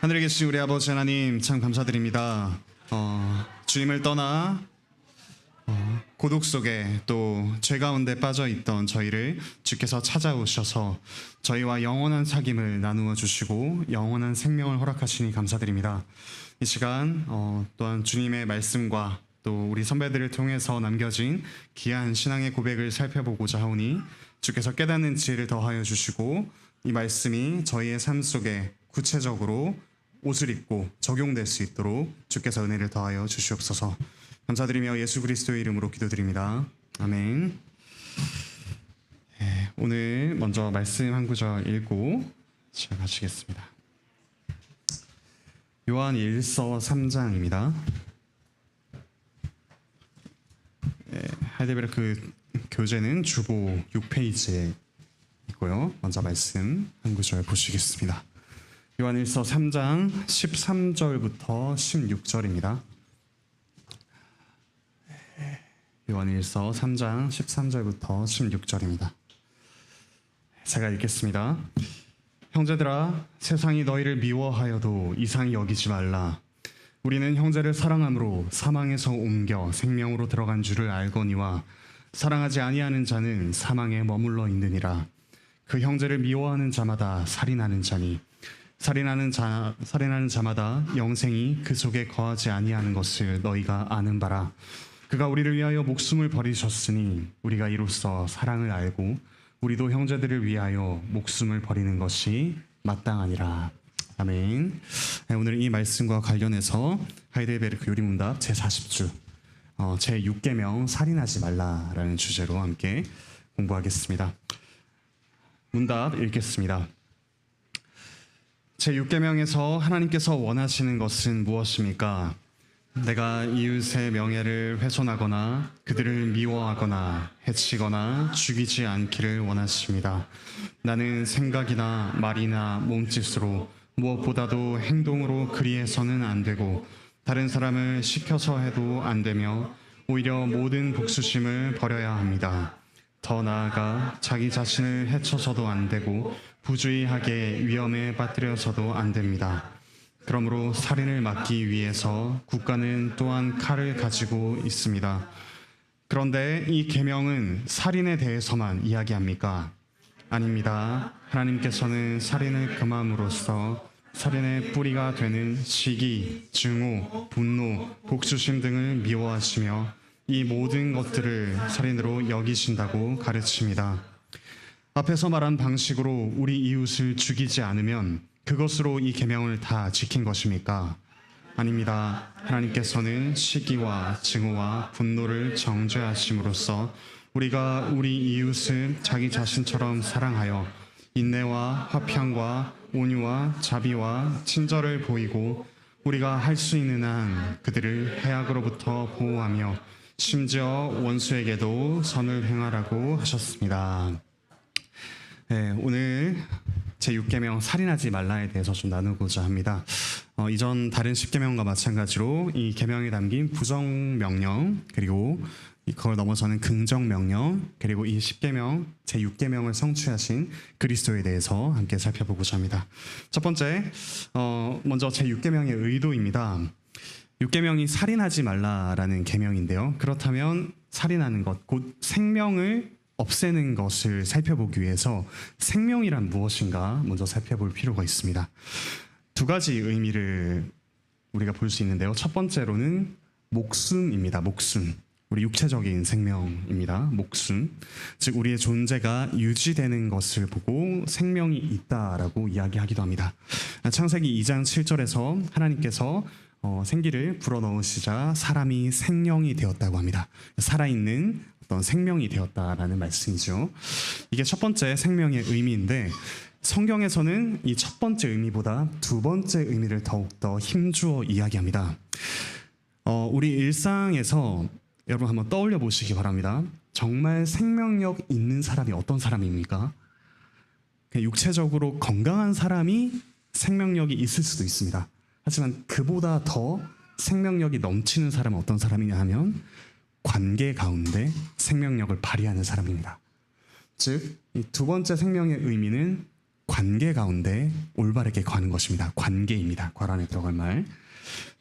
하늘에 계신 우리 아버지 하나님 참 감사드립니다. 주님을 떠나 고독 속에 또 죄 가운데 빠져 있던 저희를 주께서 찾아오셔서 저희와 영원한 사귐을 나누어 주시고 영원한 생명을 허락하시니 감사드립니다. 이 시간 또한 주님의 말씀과 또 우리 선배들을 통해서 남겨진 귀한 신앙의 고백을 살펴보고자 하오니 주께서 깨닫는 지혜를 더하여 주시고 이 말씀이 저희의 삶 속에 구체적으로 옷을 입고 적용될 수 있도록 주께서 은혜를 더하여 주시옵소서. 감사드리며 예수 그리스도의 이름으로 기도드립니다. 아멘. 오늘 먼저 말씀 한 구절 읽고 시작하시겠습니다. 요한 1서 3장입니다. 하이델베르크 교재는 주보 6페이지에 있고요. 먼저 말씀 한 구절 보시겠습니다. 요한 1서 3장 13절부터 16절입니다. 요한 1서 3장 13절부터 16절입니다. 제가 읽겠습니다. 형제들아, 세상이 너희를 미워하여도 이상히 여기지 말라. 우리는 형제를 사랑함으로 사망에서 옮겨 생명으로 들어간 줄을 알거니와 사랑하지 아니하는 자는 사망에 머물러 있느니라. 그 형제를 미워하는 자마다 살인하는 자니 살인하는 자마다 영생이 그 속에 거하지 아니하는 것을 너희가 아는 바라. 그가 우리를 위하여 목숨을 버리셨으니 우리가 이로써 사랑을 알고 우리도 형제들을 위하여 목숨을 버리는 것이 마땅하니라. 아멘. 오늘 이 말씀과 관련해서 하이델베르크 요리문답 제40주 제6계명 살인하지 말라라는 주제로 함께 공부하겠습니다. 문답 읽겠습니다. 제6계명에서 하나님께서 원하시는 것은 무엇입니까? 내가 이웃의 명예를 훼손하거나 그들을 미워하거나 해치거나 죽이지 않기를 원하십니다. 나는 생각이나 말이나 몸짓으로 무엇보다도 행동으로 그리해서는 안 되고 다른 사람을 시켜서 해도 안 되며 오히려 모든 복수심을 버려야 합니다. 더 나아가 자기 자신을 해쳐서도 안 되고 부주의하게 위험에 빠뜨려서도 안 됩니다. 그러므로 살인을 막기 위해서 국가는 또한 칼을 가지고 있습니다. 그런데 이 계명은 살인에 대해서만 이야기합니까? 아닙니다. 하나님께서는 살인을 금함으로써 살인의 뿌리가 되는 시기, 증오, 분노, 복수심 등을 미워하시며 이 모든 것들을 살인으로 여기신다고 가르칩니다. 앞에서 말한 방식으로 우리 이웃을 죽이지 않으면 그것으로 이 계명을 다 지킨 것입니까? 아닙니다. 하나님께서는 시기와 증오와 분노를 정죄하심으로써 우리가 우리 이웃을 자기 자신처럼 사랑하여 인내와 화평과 온유와 자비와 친절을 보이고 우리가 할 수 있는 한 그들을 해악으로부터 보호하며 심지어 원수에게도 선을 행하라고 하셨습니다. 오늘 제6계명 살인하지 말라에 대해서 좀 나누고자 합니다. 이전 다른 10계명과 마찬가지로 이 계명에 담긴 부정명령 그리고 그걸 넘어서는 긍정명령 그리고 이 10계명 제6계명을 성취하신 그리스도에 대해서 함께 살펴보고자 합니다. 첫 번째 먼저 제6계명의 의도입니다. 6계명이 살인하지 말라라는 계명인데요. 그렇다면 살인하는 것 곧 생명을 없애는 것을 살펴보기 위해서 생명이란 무엇인가 먼저 살펴볼 필요가 있습니다. 두 가지 의미를 우리가 볼 수 있는데요. 첫 번째로는 목숨입니다. 목숨. 우리 육체적인 생명입니다. 목숨. 즉 우리의 존재가 유지되는 것을 보고 생명이 있다라고 이야기하기도 합니다. 창세기 2장 7절에서 하나님께서 생기를 불어넣으시자 사람이 생명이 되었다고 합니다. 살아있는 어떤 생명이 되었다라는 말씀이죠. 이게 첫 번째 생명의 의미인데 성경에서는 이 첫 번째 의미보다 두 번째 의미를 더욱더 힘주어 이야기합니다. 우리 일상에서 여러분 한번 떠올려 보시기 바랍니다. 정말 생명력 있는 사람이 어떤 사람입니까? 육체적으로 건강한 사람이 생명력이 있을 수도 있습니다. 하지만 그보다 더 생명력이 넘치는 사람은 어떤 사람이냐 하면 관계 가운데 생명력을 발휘하는 사람입니다. 즉, 이 두 번째 생명의 의미는 관계 가운데 올바르게 거하는 것입니다. 관계입니다. 괄호 안에 들어갈 말.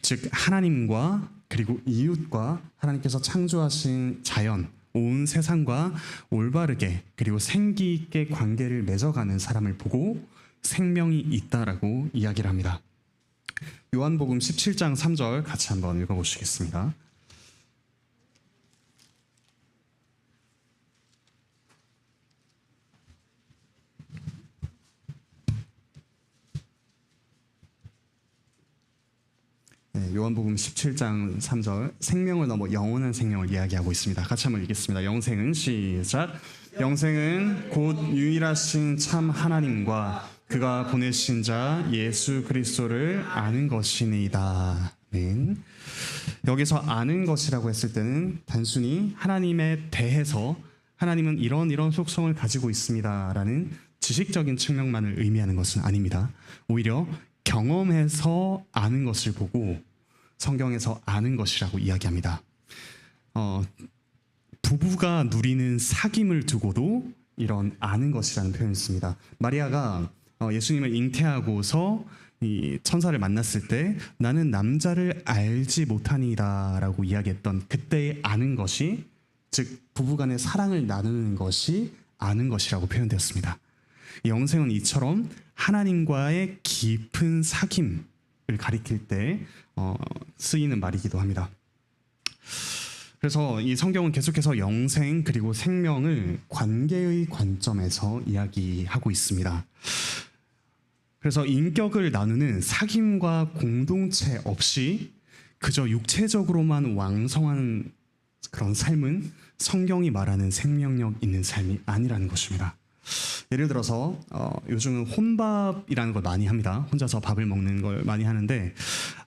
즉 하나님과 그리고 이웃과 하나님께서 창조하신 자연, 온 세상과 올바르게 그리고 생기 있게 관계를 맺어가는 사람을 보고 생명이 있다라고 이야기를 합니다. 요한복음 17장 3절 같이 한번 읽어보시겠습니다. 네, 요한복음 17장 3절 생명을 넘어 영원한 생명을 이야기하고 있습니다. 같이 한번 읽겠습니다. 영생은 시작. 영생은 곧 유일하신 참 하나님과 그가 보내신 자 예수 그리스도를 아는 것이니이다. 네. 여기서 아는 것이라고 했을 때는 단순히 하나님에 대해서 하나님은 이런 속성을 가지고 있습니다라는 지식적인 측면만을 의미하는 것은 아닙니다. 오히려 경험해서 아는 것을 보고 성경에서 아는 것이라고 이야기합니다. 부부가 누리는 사귐을 두고도 이런 아는 것이라는 표현을 씁니다. 마리아가 예수님을 잉태하고서 이 천사를 만났을 때 나는 남자를 알지 못하니라라고 이야기했던 그때의 아는 것이 즉 부부간의 사랑을 나누는 것이 아는 것이라고 표현되었습니다. 영생은 이처럼 하나님과의 깊은 사귐을 가리킬 때 쓰이는 말이기도 합니다. 그래서 이 성경은 계속해서 영생 그리고 생명을 관계의 관점에서 이야기하고 있습니다. 그래서 인격을 나누는 사귐과 공동체 없이 그저 육체적으로만 왕성한 그런 삶은 성경이 말하는 생명력 있는 삶이 아니라는 것입니다. 예를 들어서 요즘은 혼밥이라는 걸 많이 합니다. 혼자서 밥을 먹는 걸 많이 하는데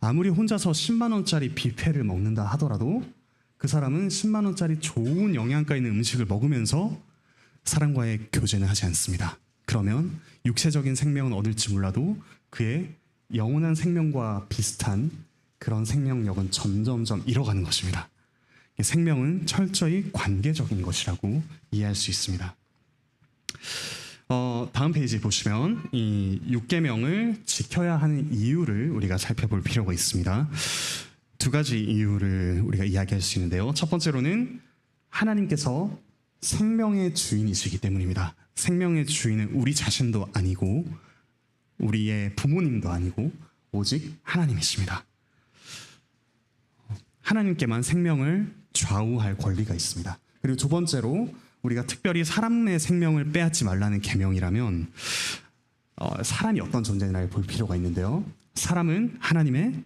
아무리 혼자서 10만 원짜리 뷔페를 먹는다 하더라도 그 사람은 10만 원짜리 좋은 영양가 있는 음식을 먹으면서 사람과의 교제는 하지 않습니다. 그러면 육체적인 생명은 얻을지 몰라도 그의 영원한 생명과 비슷한 그런 생명력은 점점점 잃어가는 것입니다. 생명은 철저히 관계적인 것이라고 이해할 수 있습니다. 다음 페이지 보시면 이 6계명을 지켜야 하는 이유를 우리가 살펴볼 필요가 있습니다. 두 가지 이유를 우리가 이야기할 수 있는데요. 첫 번째로는 하나님께서 생명의 주인이시기 때문입니다. 생명의 주인은 우리 자신도 아니고 우리의 부모님도 아니고 오직 하나님이십니다. 하나님께만 생명을 좌우할 권리가 있습니다. 그리고 두 번째로 우리가 특별히 사람의 생명을 빼앗지 말라는 계명이라면 사람이 어떤 존재인가를 볼 필요가 있는데요. 사람은 하나님의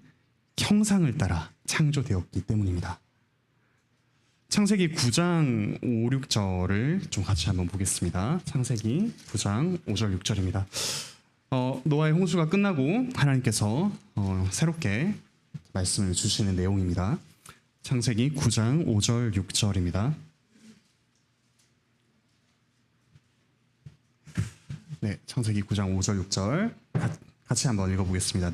형상을 따라 창조되었기 때문입니다. 창세기 9장 5, 6절을 좀 같이 한번 보겠습니다. 창세기 9장 5절 6절입니다. 노아의 홍수가 끝나고 하나님께서 새롭게 말씀을 주시는 내용입니다. 창세기 9장 5절 6절입니다. 네, 창세기 9장 5절 6절 같이 한번 읽어보겠습니다.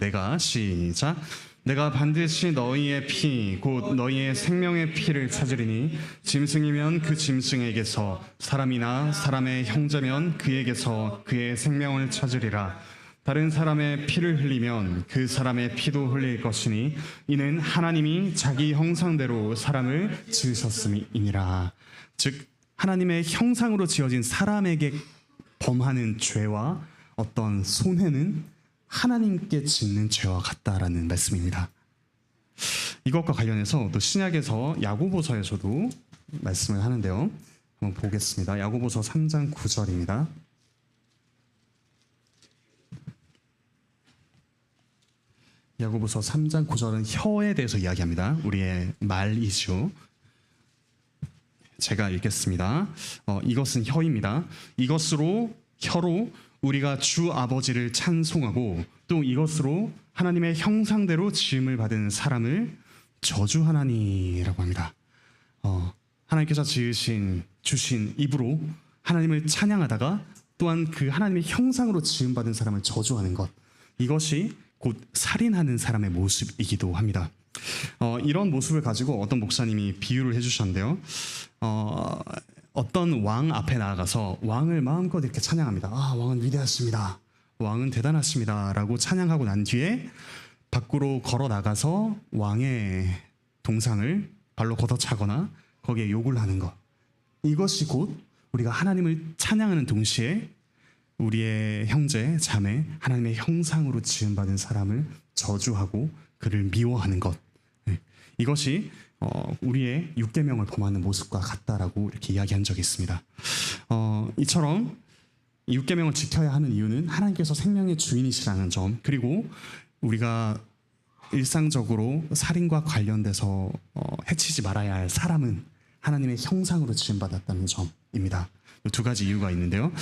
내가 반드시 너희의 피 곧 너희의 생명의 피를 찾으리니 짐승이면 그 짐승에게서 사람이나 사람의 형제면 그에게서 그의 생명을 찾으리라. 다른 사람의 피를 흘리면 그 사람의 피도 흘릴 것이니 이는 하나님이 자기 형상대로 사람을 지으셨음이니라. 즉 하나님의 형상으로 지어진 사람에게 범하는 죄와 어떤 손해는 하나님께 짓는 죄와 같다라는 말씀입니다. 이것과 관련해서 또 신약에서 야고보서에서도 말씀을 하는데요. 한번 보겠습니다. 야고보서 3장 9절입니다. 야고보서 3장 9절은 혀에 대해서 이야기합니다. 우리의 말 이슈. 제가 읽겠습니다. 이것은 혀입니다. 혀로 우리가 주 아버지를 찬송하고 또 이것으로 하나님의 형상대로 지음을 받은 사람을 저주하나니라고 합니다. 하나님께서 주신 입으로 하나님을 찬양하다가 또한 그 하나님의 형상으로 지음받은 사람을 저주하는 것, 이것이 곧 살인하는 사람의 모습이기도 합니다. 이런 모습을 가지고 어떤 목사님이 비유를 해주셨는데요. 어떤 왕 앞에 나아가서 왕을 마음껏 이렇게 찬양합니다. 왕은 위대하십니다. 왕은 대단하십니다라고 찬양하고 난 뒤에 밖으로 걸어 나가서 왕의 동상을 발로 걷어차거나 거기에 욕을 하는 것, 이것이 곧 우리가 하나님을 찬양하는 동시에 우리의 형제, 자매, 하나님의 형상으로 지음받은 사람을 저주하고 그를 미워하는 것, 이것이 우리의 율계명을 범하는 모습과 같다라고 이렇게 이야기한 적이 있습니다. 이처럼 이 율계명을 지켜야 하는 이유는 하나님께서 생명의 주인이시라는 점, 그리고 우리가 일상적으로 살인과 관련돼서 해치지 말아야 할 사람은 하나님의 형상으로 지음받았다는 점입니다. 이 두 가지 이유가 있는데요.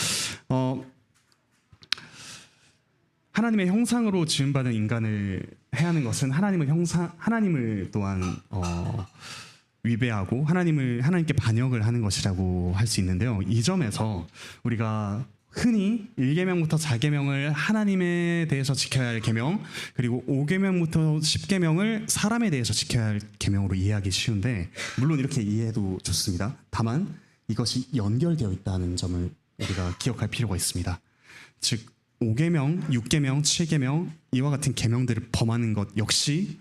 하나님의 형상으로 지음받은 인간을 해하는 것은 하나님을 또한 위배하고 하나님께 반역을 하는 것이라고 할 수 있는데요. 이 점에서 우리가 흔히 1계명부터 4계명을 하나님에 대해서 지켜야 할 계명, 그리고 5계명부터 10계명을 사람에 대해서 지켜야 할 계명으로 이해하기 쉬운데, 물론 이렇게 이해해도 좋습니다. 다만 이것이 연결되어 있다는 점을 우리가 기억할 필요가 있습니다. 즉 5계명, 6계명, 7계명 이와 같은 계명들을 범하는 것 역시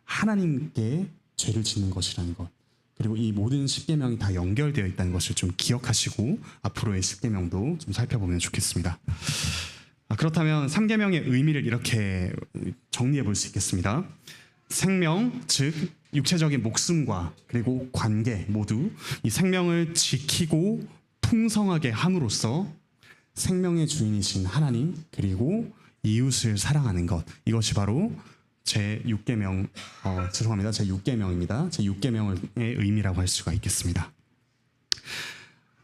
하나님께 죄를 짓는 것이라는 것, 그리고 이 모든 10계명이 다 연결되어 있다는 것을 좀 기억하시고 앞으로의 10계명도 좀 살펴보면 좋겠습니다. 그렇다면 3계명의 의미를 이렇게 정리해 볼 수 있겠습니다. 생명, 즉 육체적인 목숨과 그리고 관계 모두 이 생명을 지키고 풍성하게 함으로써 생명의 주인이신 하나님, 그리고 이웃을 사랑하는 것, 이것이 바로 제6계명, 제6계명입니다. 제6계명의 의미라고 할 수가 있겠습니다.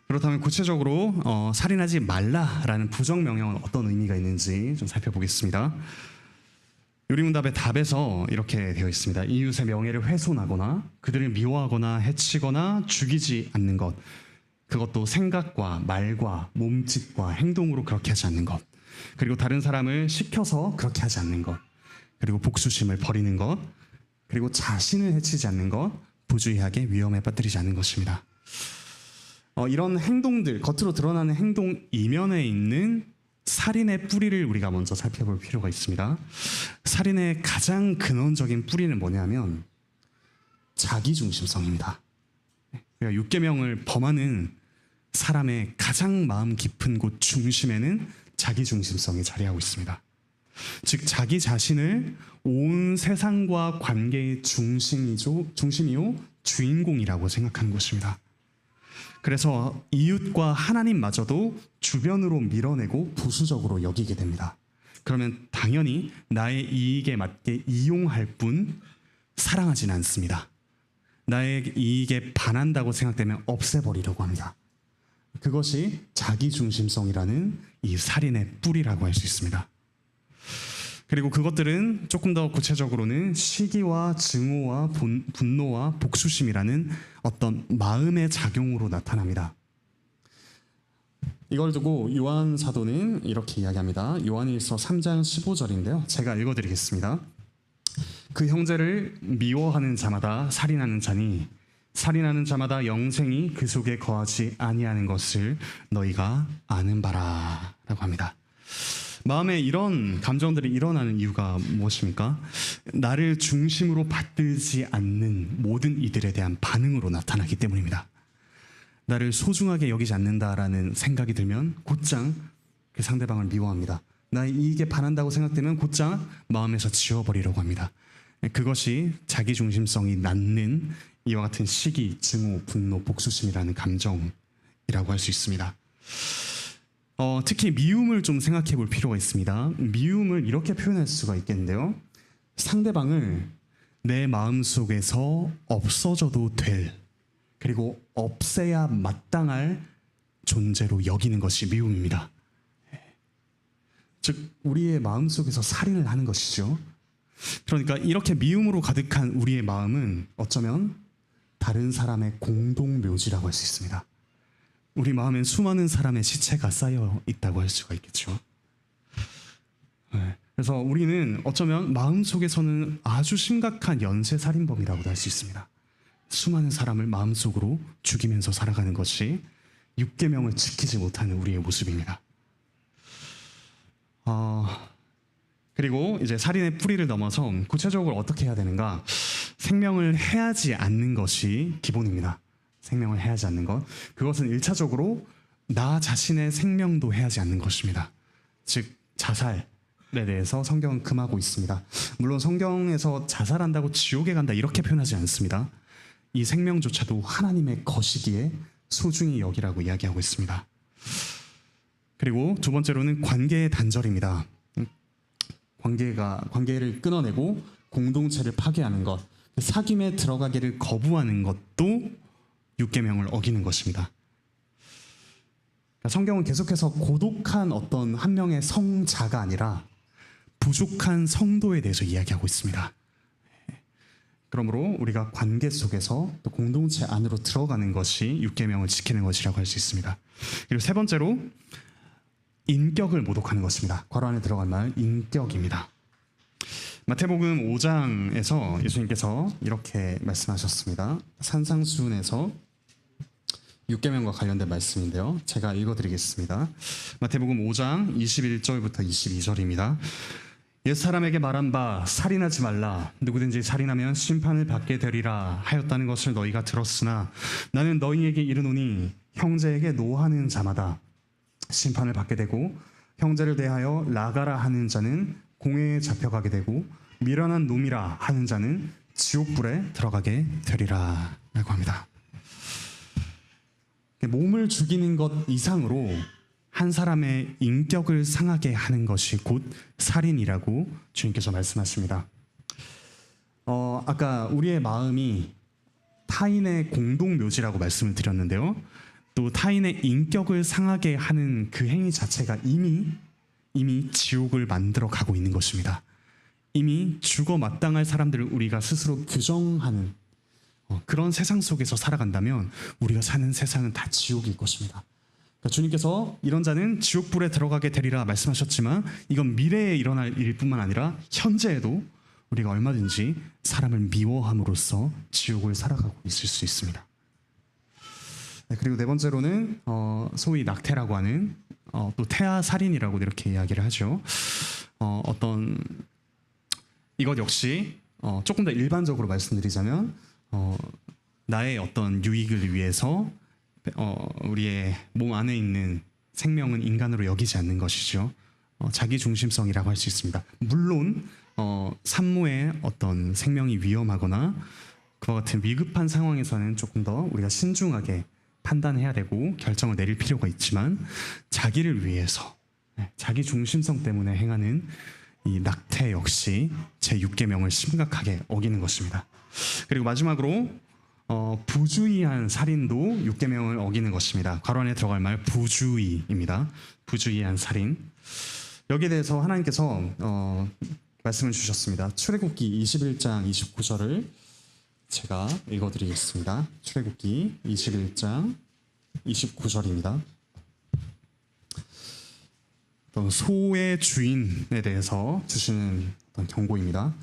그렇다면 구체적으로 살인하지 말라라는 부정명령은 어떤 의미가 있는지 좀 살펴보겠습니다. 요리문답의 답에서 이렇게 되어 있습니다. 이웃의 명예를 훼손하거나 그들을 미워하거나 해치거나 죽이지 않는 것, 그것도 생각과 말과 몸짓과 행동으로 그렇게 하지 않는 것, 그리고 다른 사람을 시켜서 그렇게 하지 않는 것, 그리고 복수심을 버리는 것, 그리고 자신을 해치지 않는 것, 부주의하게 위험에 빠뜨리지 않는 것입니다. 이런 행동들, 겉으로 드러나는 행동 이면에 있는 살인의 뿌리를 우리가 먼저 살펴볼 필요가 있습니다. 살인의 가장 근원적인 뿌리는 뭐냐면 자기중심성입니다. 6계명을 범하는 사람의 가장 마음 깊은 곳 중심에는 자기중심성이 자리하고 있습니다. 즉 자기 자신을 온 세상과 관계의 중심이요 주인공이라고 생각하는 것입니다. 그래서 이웃과 하나님마저도 주변으로 밀어내고 부수적으로 여기게 됩니다. 그러면 당연히 나의 이익에 맞게 이용할 뿐 사랑하지는 않습니다. 나의 이익에 반한다고 생각되면 없애버리려고 합니다. 그것이 자기중심성이라는 이 살인의 뿌리라고 할 수 있습니다. 그리고 그것들은 조금 더 구체적으로는 시기와 증오와 분노와 복수심이라는 어떤 마음의 작용으로 나타납니다. 이걸 두고 요한 사도는 이렇게 이야기합니다. 요한일서 3장 15절인데요. 제가 읽어드리겠습니다. 그 형제를 미워하는 자마다 살인하는 자니 살인하는 자마다 영생이 그 속에 거하지 아니하는 것을 너희가 아는 바라 라고 합니다. 마음에 이런 감정들이 일어나는 이유가 무엇입니까? 나를 중심으로 받들지 않는 모든 이들에 대한 반응으로 나타나기 때문입니다. 나를 소중하게 여기지 않는다라는 생각이 들면 곧장 그 상대방을 미워합니다. 나의 이익에 반한다고 생각되면 곧장 마음에서 지워버리려고 합니다. 그것이 자기중심성이 낳는 이와 같은 시기, 증오, 분노, 복수심이라는 감정이라고 할 수 있습니다. 특히 미움을 좀 생각해 볼 필요가 있습니다. 미움을 이렇게 표현할 수가 있겠는데요. 상대방을 내 마음속에서 없어져도 될, 그리고 없애야 마땅할 존재로 여기는 것이 미움입니다. 즉 우리의 마음속에서 살인을 하는 것이죠. 그러니까 이렇게 미움으로 가득한 우리의 마음은 어쩌면 다른 사람의 공동묘지라고 할 수 있습니다. 우리 마음엔 수많은 사람의 시체가 쌓여 있다고 할 수가 있겠죠. 그래서 우리는 어쩌면 마음속에서는 아주 심각한 연쇄살인범이라고도 할 수 있습니다. 수많은 사람을 마음속으로 죽이면서 살아가는 것이 6계명을 지키지 못하는 우리의 모습입니다. 그리고 이제 살인의 뿌리를 넘어서 구체적으로 어떻게 해야 되는가? 생명을 해하지 않는 것이 기본입니다. 생명을 해하지 않는 것. 그것은 1차적으로 나 자신의 생명도 해하지 않는 것입니다. 즉 자살에 대해서 성경은 금하고 있습니다. 물론 성경에서 자살한다고 지옥에 간다 이렇게 표현하지 않습니다. 이 생명조차도 하나님의 것이기에 소중히 여기라고 이야기하고 있습니다. 그리고 두 번째로는 관계의 단절입니다. 관계를 끊어내고 공동체를 파괴하는 것, 사귐에 들어가기를 거부하는 것도 육계명을 어기는 것입니다. 성경은 계속해서 고독한 어떤 한 명의 성자가 아니라 부족한 성도에 대해서 이야기하고 있습니다. 그러므로 우리가 관계 속에서 또 공동체 안으로 들어가는 것이 육계명을 지키는 것이라고 할 수 있습니다. 그리고 세 번째로 인격을 모독하는 것입니다. 괄호 안에 들어간 말 인격입니다. 마태복음 5장에서 예수님께서 이렇게 말씀하셨습니다. 산상수훈에서 육계명과 관련된 말씀인데요. 제가 읽어드리겠습니다. 마태복음 5장 21절부터 22절입니다. 옛 사람에게 말한 바 살인하지 말라. 누구든지 살인하면 심판을 받게 되리라 하였다는 것을 너희가 들었으나 나는 너희에게 이르노니 형제에게 노하는 자마다 심판을 받게 되고 형제를 대하여 나가라 하는 자는 공회에 잡혀가게 되고 미련한 놈이라 하는 자는 지옥불에 들어가게 되리라 라고 합니다. 몸을 죽이는 것 이상으로 한 사람의 인격을 상하게 하는 것이 곧 살인이라고 주님께서 말씀하십니다. 아까 우리의 마음이 타인의 공동묘지라고 말씀을 드렸는데요. 또 타인의 인격을 상하게 하는 그 행위 자체가 이미 지옥을 만들어 가고 있는 것입니다. 이미 죽어 마땅할 사람들을 우리가 스스로 규정하는 그런 세상 속에서 살아간다면 우리가 사는 세상은 다 지옥일 것입니다. 그러니까 주님께서 이런 자는 지옥불에 들어가게 되리라 말씀하셨지만 이건 미래에 일어날 일뿐만 아니라 현재에도 우리가 얼마든지 사람을 미워함으로써 지옥을 살아가고 있을 수 있습니다. 그리고 네 번째로는 소위 낙태라고 하는 또 태아살인이라고 이렇게 이야기를 하죠. 이것 역시 조금 더 일반적으로 말씀드리자면 나의 어떤 유익을 위해서 우리의 몸 안에 있는 생명은 인간으로 여기지 않는 것이죠. 자기 중심성이라고 할 수 있습니다. 물론 산모의 어떤 생명이 위험하거나 그와 같은 위급한 상황에서는 조금 더 우리가 신중하게 판단해야 되고 결정을 내릴 필요가 있지만 자기를 위해서 자기 중심성 때문에 행하는 이 낙태 역시 제6계명을 심각하게 어기는 것입니다. 그리고 마지막으로 부주의한 살인도 6계명을 어기는 것입니다. 괄호 안에 들어갈 말 부주의입니다. 부주의한 살인. 여기에 대해서 하나님께서 말씀을 주셨습니다. 출애굽기 21장 29절을 제가 읽어드리겠습니다. 출애굽기 21장 29절입니다. 소의 주인에 대해서 주시는 어떤 경고입니다.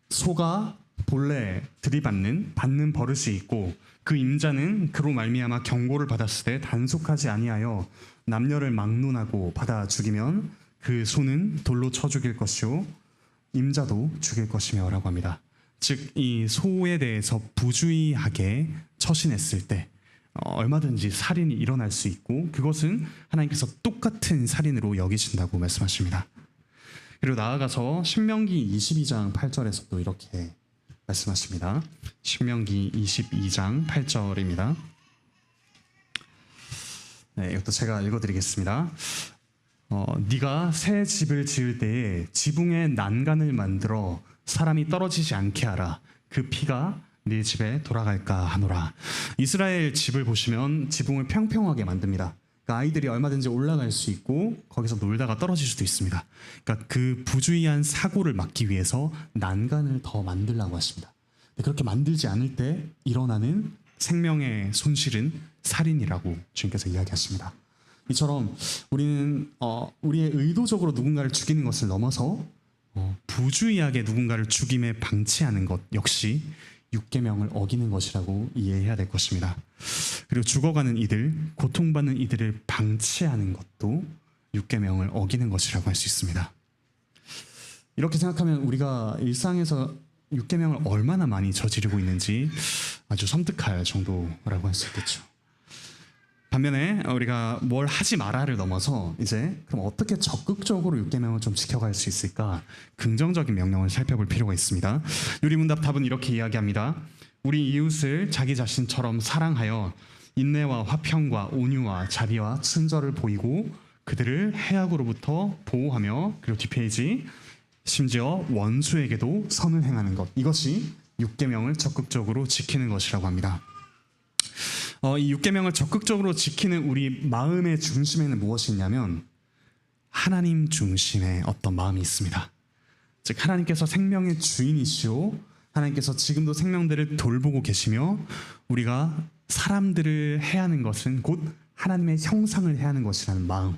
소가 본래 받는 버릇이 있고 그 임자는 그로 말미암아 경고를 받았을 때 단속하지 아니하여 남녀를 막론하고 받아 죽이면 그 소는 돌로 쳐 죽일 것이요 임자도 죽일 것이며 라고 합니다. 즉 이 소에 대해서 부주의하게 처신했을 때 얼마든지 살인이 일어날 수 있고 그것은 하나님께서 똑같은 살인으로 여기신다고 말씀하십니다. 그리고 나아가서 신명기 22장 8절에서 또 이렇게 말씀하십니다. 신명기 22장 8절입니다. 이것도 제가 읽어드리겠습니다. 네가 새 집을 지을 때에 지붕에 난간을 만들어 사람이 떨어지지 않게 하라. 그 피가 네 집에 돌아갈까 하노라. 이스라엘 집을 보시면 지붕을 평평하게 만듭니다. 그러니까 아이들이 얼마든지 올라갈 수 있고 거기서 놀다가 떨어질 수도 있습니다. 그러니까 그 부주의한 사고를 막기 위해서 난간을 더 만들라고 하십니다. 그렇게 만들지 않을 때 일어나는 생명의 손실은 살인이라고 주님께서 이야기하십니다. 이처럼 우리는 우리의 의도적으로 누군가를 죽이는 것을 넘어서 부주의하게 누군가를 죽임에 방치하는 것 역시 6계명을 어기는 것이라고 이해해야 될 것입니다. 그리고 죽어가는 이들, 고통받는 이들을 방치하는 것도 6계명을 어기는 것이라고 할 수 있습니다. 이렇게 생각하면 우리가 일상에서 6계명을 얼마나 많이 저지르고 있는지 아주 섬뜩할 정도라고 할 수 있겠죠. 반면에 우리가 뭘 하지 마라를 넘어서 이제 그럼 어떻게 적극적으로 6계명을 좀 지켜갈 수 있을까? 긍정적인 명령을 살펴볼 필요가 있습니다. 유리문답 답은 이렇게 이야기합니다. 우리 이웃을 자기 자신처럼 사랑하여 인내와 화평과 온유와 자비와 친절을 보이고 그들을 해악으로부터 보호하며, 그리고 뒷페이지, 심지어 원수에게도 선을 행하는 것, 이것이 6계명을 적극적으로 지키는 것이라고 합니다. 이 6계명을 적극적으로 지키는 우리 마음의 중심에는 무엇이 있냐면 하나님 중심의 어떤 마음이 있습니다. 즉 하나님께서 생명의 주인이시오, 하나님께서 지금도 생명들을 돌보고 계시며 우리가 사람들을 해하는 것은 곧 하나님의 형상을 해하는 것이라는 마음,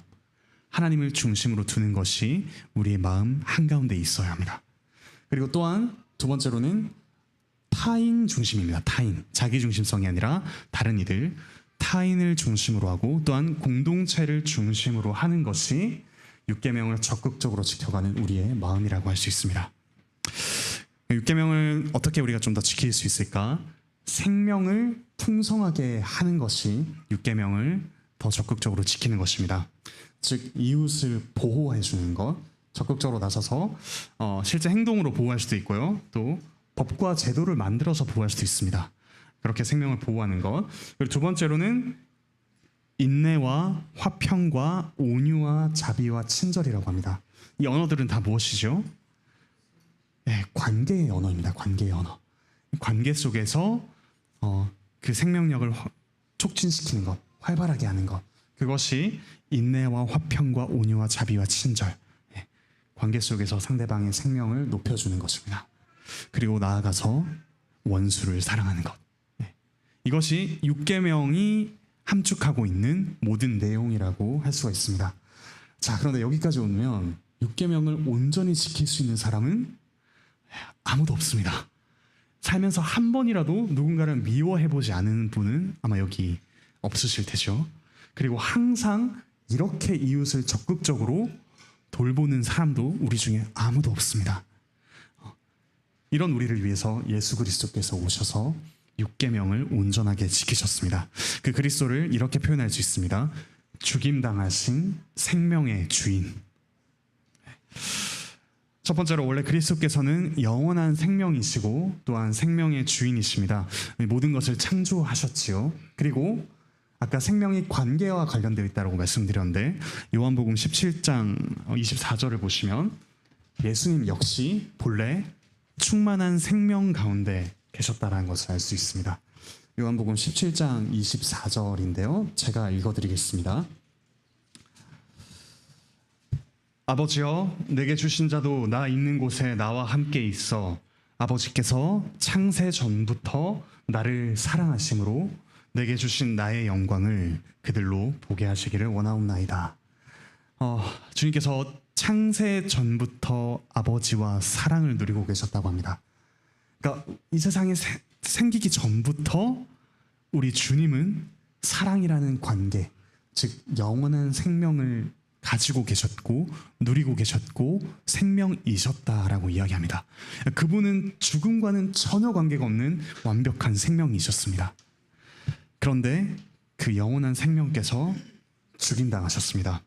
하나님을 중심으로 두는 것이 우리의 마음 한가운데 있어야 합니다. 그리고 또한 두 번째로는 타인 중심입니다. 타인, 자기 중심성이 아니라 다른 이들, 타인을 중심으로 하고 또한 공동체를 중심으로 하는 것이 6계명을 적극적으로 지켜가는 우리의 마음이라고 할 수 있습니다. 6계명을 어떻게 우리가 좀 더 지킬 수 있을까? 생명을 풍성하게 하는 것이 6계명을 더 적극적으로 지키는 것입니다. 즉 이웃을 보호해 주는 것, 적극적으로 나서서 실제 행동으로 보호할 수도 있고요. 또 법과 제도를 만들어서 보호할 수도 있습니다. 그렇게 생명을 보호하는 것. 그리고 두 번째로는 인내와 화평과 온유와 자비와 친절이라고 합니다. 이 언어들은 다 무엇이죠? 네, 관계의 언어입니다. 관계의 언어. 관계 속에서 그 생명력을 촉진시키는 것, 활발하게 하는 것, 그것이 인내와 화평과 온유와 자비와 친절, 관계 속에서 상대방의 생명을 높여주는 것입니다. 그리고 나아가서 원수를 사랑하는 것, 이것이 6계명이 함축하고 있는 모든 내용이라고 할 수가 있습니다. 자, 그런데 여기까지 오면 6계명을 온전히 지킬 수 있는 사람은 아무도 없습니다. 살면서 한 번이라도 누군가를 미워해보지 않은 분은 아마 여기 없으실 테죠. 그리고 항상 이렇게 이웃을 적극적으로 돌보는 사람도 우리 중에 아무도 없습니다. 이런 우리를 위해서 예수 그리스도께서 오셔서 6계명을 온전하게 지키셨습니다. 그 그리스도를 이렇게 표현할 수 있습니다. 죽임당하신 생명의 주인. 첫 번째로 원래 그리스도께서는 영원한 생명이시고 또한 생명의 주인이십니다. 모든 것을 창조하셨지요. 그리고 아까 생명이 관계와 관련되어 있다고 말씀드렸는데 요한복음 17장 24절을 보시면 예수님 역시 본래 충만한 생명 가운데 계셨다는 것을 알 수 있습니다. 요한복음 17장 24절인데요. 제가 읽어드리겠습니다. 아버지여, 내게 주신 자도 나 있는 곳에 나와 함께 있어 아버지께서 창세 전부터 나를 사랑하심으로 내게 주신 나의 영광을 그들로 보게 하시기를 원하옵나이다. 주님께서 창세 전부터 아버지와 사랑을 누리고 계셨다고 합니다. 그러니까 이 세상에 생기기 전부터 우리 주님은 사랑이라는 관계, 즉 영원한 생명을 가지고 계셨고 누리고 계셨고 생명이셨다라고 이야기합니다. 그분은 죽음과는 전혀 관계가 없는 완벽한 생명이셨습니다. 그런데 그 영원한 생명께서 죽임당하셨습니다.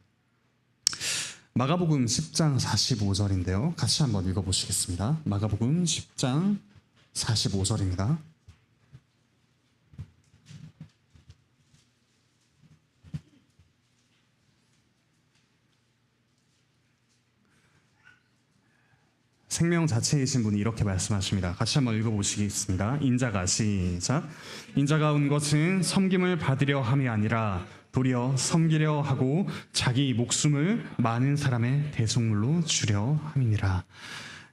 마가복음 10장 45절인데요. 같이 한번 읽어보시겠습니다. 마가복음 10장 45절입니다. 생명 자체이신 분이 이렇게 말씀하십니다. 같이 한번 읽어보시겠습니다. 인자가 시작. 인자가 온 것은 섬김을 받으려 함이 아니라 도리어 섬기려 하고 자기 목숨을 많은 사람의 대속물로 주려 함이니라.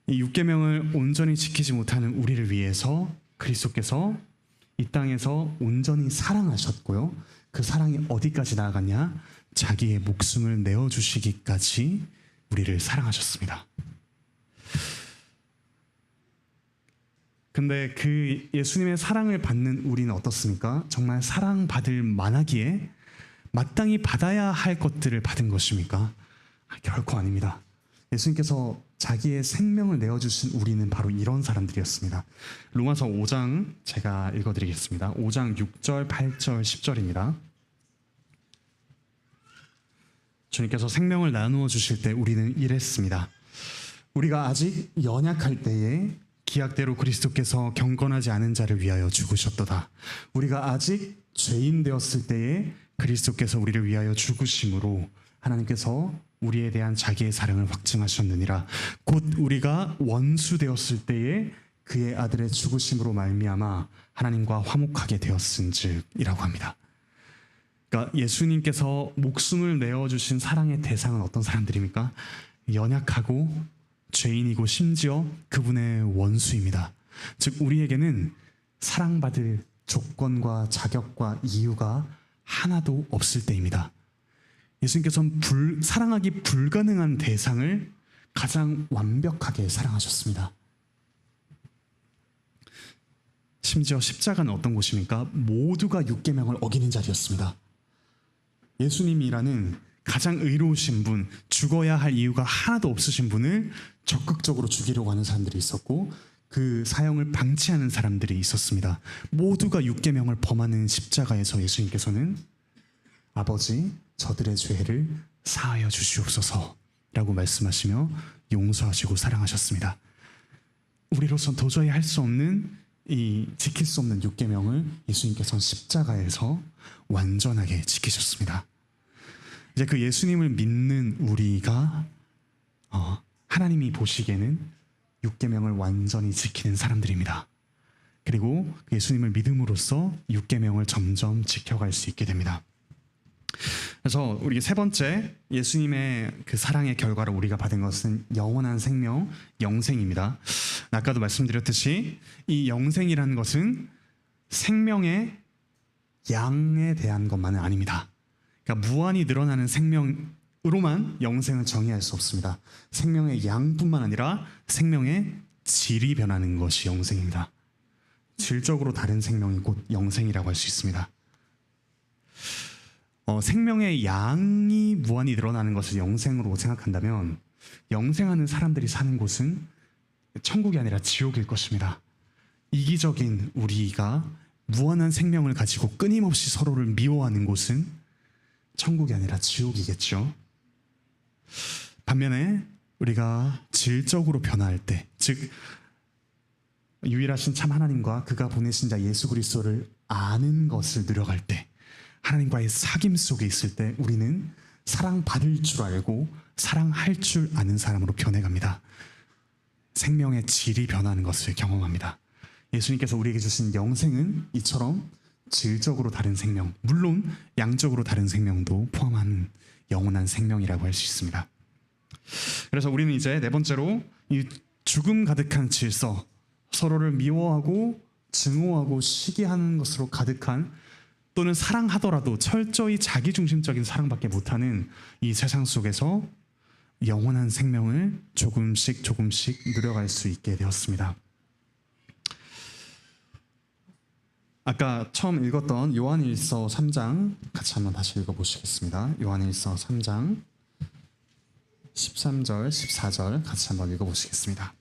이 6계명을 온전히 지키지 못하는 우리를 위해서 그리스도께서 이 땅에서 온전히 사랑하셨고요. 그 사랑이 어디까지 나아갔냐? 자기의 목숨을 내어주시기까지 우리를 사랑하셨습니다. 근데 그 예수님의 사랑을 받는 우리는 어떻습니까? 정말 사랑받을 만하기에 마땅히 받아야 할 것들을 받은 것입니까? 결코 아닙니다. 예수님께서 자기의 생명을 내어주신 우리는 바로 이런 사람들이었습니다. 로마서 5장 제가 읽어드리겠습니다. 5장 6절, 8절, 10절입니다. 주님께서 생명을 나누어 주실 때 우리는 이랬습니다. 우리가 아직 연약할 때에 기약대로 그리스도께서 경건하지 않은 자를 위하여 죽으셨도다. 우리가 아직 죄인 되었을 때에 그리스도께서 우리를 위하여 죽으심으로 하나님께서 우리에 대한 자기의 사랑을 확증하셨느니라. 곧 우리가 원수 되었을 때에 그의 아들의 죽으심으로 말미암아 하나님과 화목하게 되었은즉이라고 합니다. 그러니까 예수님께서 목숨을 내어주신 사랑의 대상은 어떤 사람들입니까? 연약하고 죄인이고 심지어 그분의 원수입니다. 즉 우리에게는 사랑받을 조건과 자격과 이유가 하나도 없을 때입니다. 예수님께서는 사랑하기 불가능한 대상을 가장 완벽하게 사랑하셨습니다. 심지어 십자가는 어떤 곳입니까? 모두가 율계명을 어기는 자리였습니다. 예수님이라는 가장 의로우신 분, 죽어야 할 이유가 하나도 없으신 분을 적극적으로 죽이려고 하는 사람들이 있었고 그 사형을 방치하는 사람들이 있었습니다. 모두가 율계명을 범하는 십자가에서 예수님께서는 아버지, 저들의 죄를 사하여 주시옵소서라고 말씀하시며 용서하시고 사랑하셨습니다. 우리로선 도저히 할 수 없는 이 지킬 수 없는 율계명을 예수님께서는 십자가에서 완전하게 지키셨습니다. 이제 그 예수님을 믿는 우리가 하나님이 보시기에는 율계명을 완전히 지키는 사람들입니다. 그리고 예수님을 믿음으로써 율계명을 점점 지켜갈 수 있게 됩니다. 그래서 우리 세 번째 예수님의 그 사랑의 결과로 우리가 받은 것은 영원한 생명, 영생입니다. 아까도 말씀드렸듯이 이 영생이라는 것은 생명의 양에 대한 것만은 아닙니다. 그러니까 무한히 늘어나는 생명으로만 영생을 정의할 수 없습니다. 생명의 양뿐만 아니라 생명의 질이 변하는 것이 영생입니다. 질적으로 다른 생명이 곧 영생이라고 할 수 있습니다. 생명의 양이 무한히 늘어나는 것을 영생으로 생각한다면 영생하는 사람들이 사는 곳은 천국이 아니라 지옥일 것입니다. 이기적인 우리가 무한한 생명을 가지고 끊임없이 서로를 미워하는 곳은 천국이 아니라 지옥이겠죠. 반면에 우리가 질적으로 변화할 때, 즉 유일하신 참 하나님과 그가 보내신 자 예수 그리스도를 아는 것을 누려갈 때, 하나님과의 사귐 속에 있을 때 우리는 사랑받을 줄 알고 사랑할 줄 아는 사람으로 변해갑니다. 생명의 질이 변하는 것을 경험합니다. 예수님께서 우리에게 주신 영생은 이처럼 질적으로 다른 생명, 물론 양적으로 다른 생명도 포함한 영원한 생명이라고 할 수 있습니다. 그래서 우리는 이제 네 번째로 이 죽음 가득한 질서, 서로를 미워하고 증오하고 시기하는 것으로 가득한, 또는 사랑하더라도 철저히 자기중심적인 사랑밖에 못하는 이 세상 속에서 영원한 생명을 조금씩 누려갈 수 있게 되었습니다. 아까 처음 읽었던 요한일서 3장 같이 한번 다시 읽어보시겠습니다. 요한일서 3장 13절, 14절 같이 한번 읽어보시겠습니다.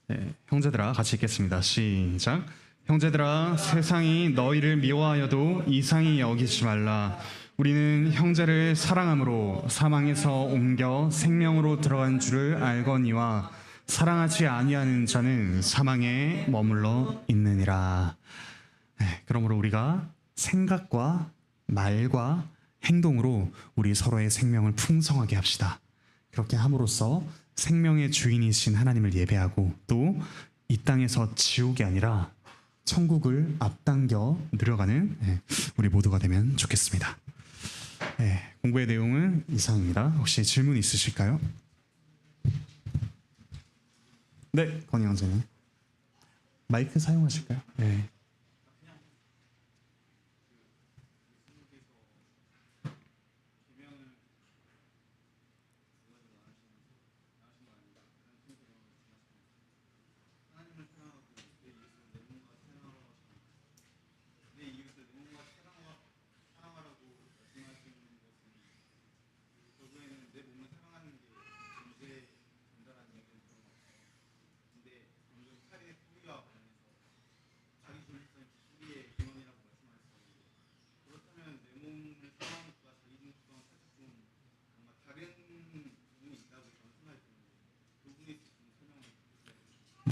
네, 형제들아 같이 읽겠습니다. 시작. 형제들아 세상이 너희를 미워하여도 이상히 여기지 말라. 우리는 형제를 사랑함으로 사망에서 옮겨 생명으로 들어간 줄을 알거니와 사랑하지 아니하는 자는 사망에 머물러 있느니라. 그러므로 우리가 생각과 말과 행동으로 우리 서로의 생명을 풍성하게 합시다. 그렇게 함으로써 생명의 주인이신 하나님을 예배하고 또 이 땅에서 지옥이 아니라 천국을 앞당겨 들어가는 우리 모두가 되면 좋겠습니다. 공부의 내용은 이상입니다. 혹시 질문 있으실까요? 네, 건희 원장님. 마이크 사용하실까요? 네.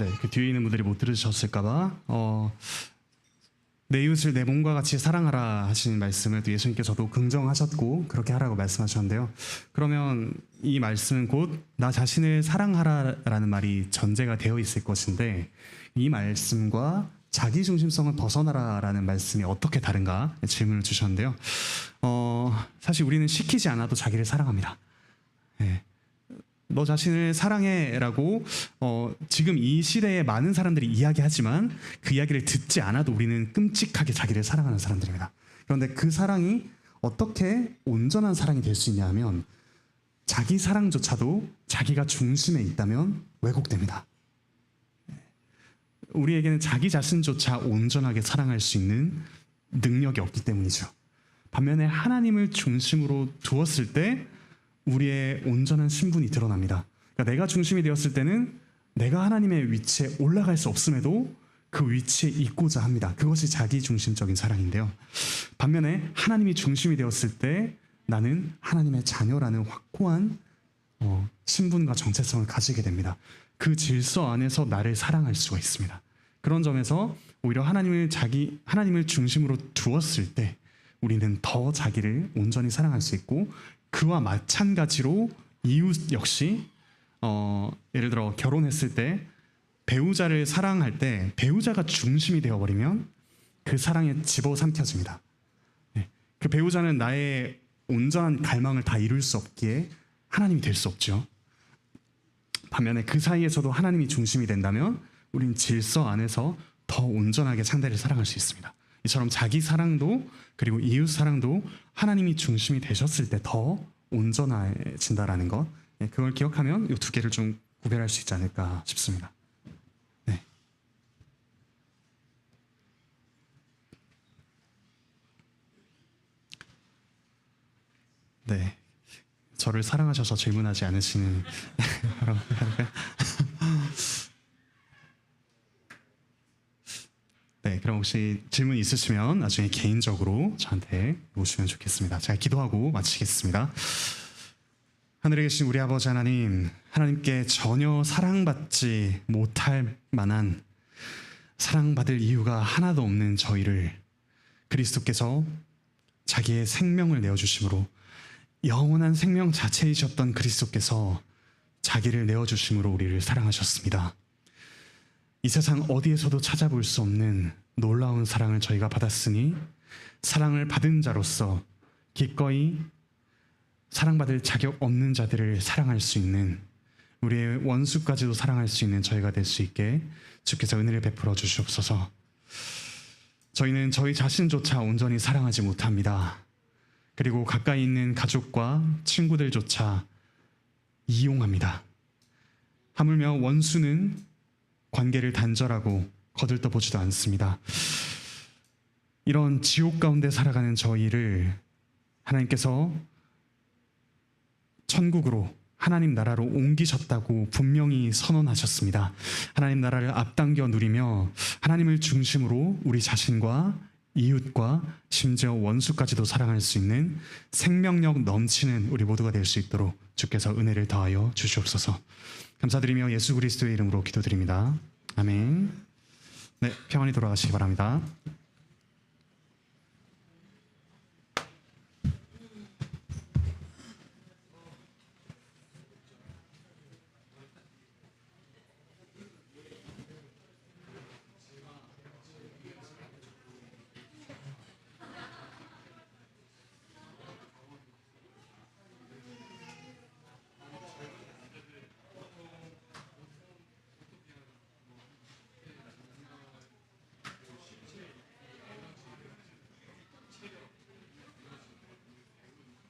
네, 그 뒤에 있는 분들이 못 들으셨을까봐 내 이웃을 내 몸과 같이 사랑하라 하신 말씀을 또 예수님께서도 긍정하셨고 그렇게 하라고 말씀하셨는데요. 그러면 이 말씀은 곧 나 자신을 사랑하라라는 말이 전제가 되어 있을 것인데 이 말씀과 자기 중심성을 벗어나라라는 말씀이 어떻게 다른가 질문을 주셨는데요. 사실 우리는 시키지 않아도 자기를 사랑합니다. 네. 너 자신을 사랑해라고 지금 이 시대에 많은 사람들이 이야기하지만 그 이야기를 듣지 않아도 우리는 끔찍하게 자기를 사랑하는 사람들입니다. 그런데 그 사랑이 어떻게 온전한 사랑이 될 수 있냐 하면 자기 사랑조차도 자기가 중심에 있다면 왜곡됩니다. 우리에게는 자기 자신조차 온전하게 사랑할 수 있는 능력이 없기 때문이죠. 반면에 하나님을 중심으로 두었을 때 우리의 온전한 신분이 드러납니다. 그러니까 내가 중심이 되었을 때는 내가 하나님의 위치에 올라갈 수 없음에도 그 위치에 있고자 합니다. 그것이 자기 중심적인 사랑인데요. 반면에 하나님이 중심이 되었을 때 나는 하나님의 자녀라는 확고한 신분과 정체성을 가지게 됩니다. 그 질서 안에서 나를 사랑할 수가 있습니다. 그런 점에서 오히려 하나님을 중심으로 두었을 때 우리는 더 자기를 온전히 사랑할 수 있고 그와 마찬가지로 이웃 역시 예를 들어 결혼했을 때 배우자를 사랑할 때 배우자가 중심이 되어버리면 그 사랑에 집어삼켜집니다. 네. 그 배우자는 나의 온전한 갈망을 다 이룰 수 없기에 하나님이 될 수 없죠. 반면에 그 사이에서도 하나님이 중심이 된다면 우리는 질서 안에서 더 온전하게 상대를 사랑할 수 있습니다. 이처럼 자기 사랑도 그리고 이웃 사랑도 하나님이 중심이 되셨을 때 더 온전해진다라는 것, 그걸 기억하면 이 두 개를 좀 구별할 수 있지 않을까 싶습니다. 네. 네. 저를 사랑하셔서 질문하지 않으시는 네, 그럼 혹시 질문 있으시면 나중에 개인적으로 저한테 오시면 좋겠습니다. 제가 기도하고 마치겠습니다. 하늘에 계신 우리 아버지 하나님, 하나님께 전혀 사랑받지 못할 만한 사랑받을 이유가 하나도 없는 저희를 그리스도께서 자기의 생명을 내어주심으로 영원한 생명 자체이셨던 그리스도께서 자기를 내어주심으로 우리를 사랑하셨습니다. 이 세상 어디에서도 찾아볼 수 없는 놀라운 사랑을 저희가 받았으니 사랑을 받은 자로서 기꺼이 사랑받을 자격 없는 자들을 사랑할 수 있는 우리의 원수까지도 사랑할 수 있는 저희가 될 수 있게 주께서 은혜를 베풀어 주시옵소서. 저희는 저희 자신조차 온전히 사랑하지 못합니다. 그리고 가까이 있는 가족과 친구들조차 이용합니다. 하물며 원수는 관계를 단절하고 거들떠보지도 않습니다. 이런 지옥 가운데 살아가는 저희를 하나님께서 천국으로 하나님 나라로 옮기셨다고 분명히 선언하셨습니다. 하나님 나라를 앞당겨 누리며 하나님을 중심으로 우리 자신과 이웃과 심지어 원수까지도 사랑할 수 있는 생명력 넘치는 우리 모두가 될 수 있도록 주께서 은혜를 더하여 주시옵소서. 감사드리며 예수 그리스도의 이름으로 기도드립니다. 아멘. 네, 평안히 돌아가시기 바랍니다.